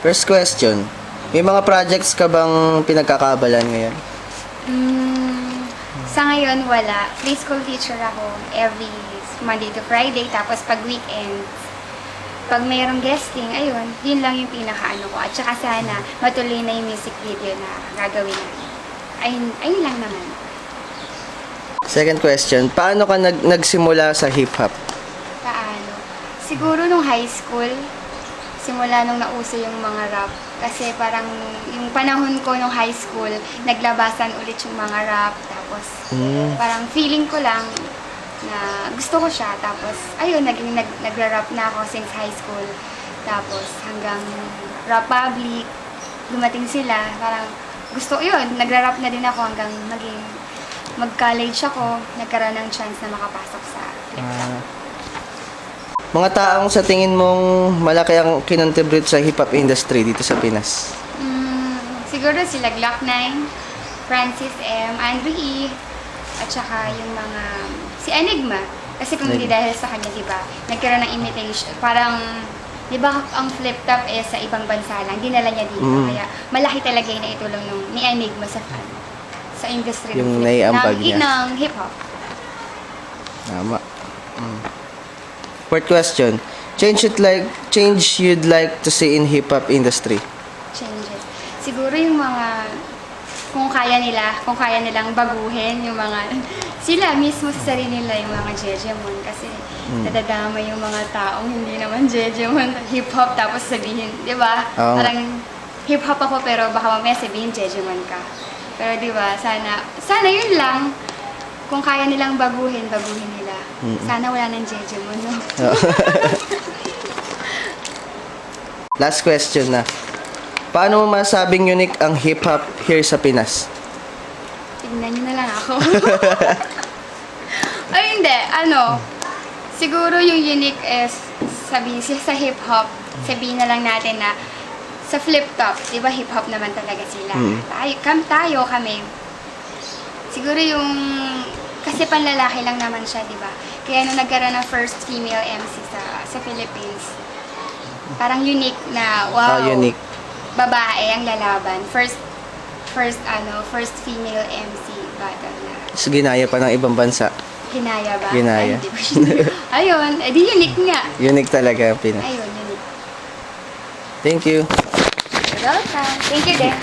First question, may mga projects ka bang pinagkakabalan ngayon? Sa ngayon, wala. Preschool teacher ako every Monday to Friday. Tapos pag weekend, pag mayroong guesting, ayun, yun lang yung pinakaano ko. At saka sana matuloy na yung music video na gagawin namin. Ayun lang naman. Second question, paano ka nagsimula sa hip-hop? Paano? Siguro nung high school, simula nung nauso yung mga rap. Kasi parang yung panahon ko nung high school, naglabasan ulit yung mga rap. Tapos parang feeling ko lang na gusto ko siya. Tapos ayun, nagra-rap na ako since high school. Tapos hanggang Rap Public, dumating sila. Parang gusto, yun, nagra-rap na din ako hanggang mag-college ako. Nagkaroon ng chance na makapasok sa flip-flop. Mga taong sa tingin mong malaki ang kinontribute sa hip-hop industry dito sa Pinas? Siguro sila Glock 9, Francis M, Andre E, at saka yung mga, si Enigma. Kasi kung hindi dahil sa kanya, di ba, nagkaroon ng imitation. Parang, di ba, ang flip-top sa ibang bansa lang, dinala niya dito. Kaya malaki talaga yung naitulong ni Enigma sa industry Yung naiambag niya. ng hip-hop. Tama. Fourth question, change you'd like to see in hip-hop industry? Changes. Siguro yung mga, kung kaya nilang baguhin yung mga, sila mismo sa sarili nila yung mga Jejemon kasi nadadama yung mga taong hindi naman Jejemon, hip-hop tapos sabihin, di ba? Oo. Parang hip-hop ako pero baka mamaya sabihin Jejemon ka. Pero di ba, sana yun lang, kung kaya nilang baguhin nila. Sana wala nang Jejemon, no? Last question na. Paano mo masabing unique ang hip-hop here sa Pinas? Tignan nyo na lang ako. Ay, hindi. Siguro yung unique is, sa hip-hop, sabihin na lang natin na sa flip-top, di ba hip-hop naman talaga sila. Kami. Siguro yung, kasi panlalaki lang naman siya, di ba? Kaya nung nagkaroon ng first female MC sa Philippines, parang unique na, wow. Unique. Babae ang lalaban. First female MC battle na. Tapos ginaya pa ng ibang bansa. Ginaya ba? Ginaya. Ay, di ba siya? Ayun, edi unique nga. Unique talaga ang Pinas. Ayun, unique. Thank you. You're welcome. Thank you din.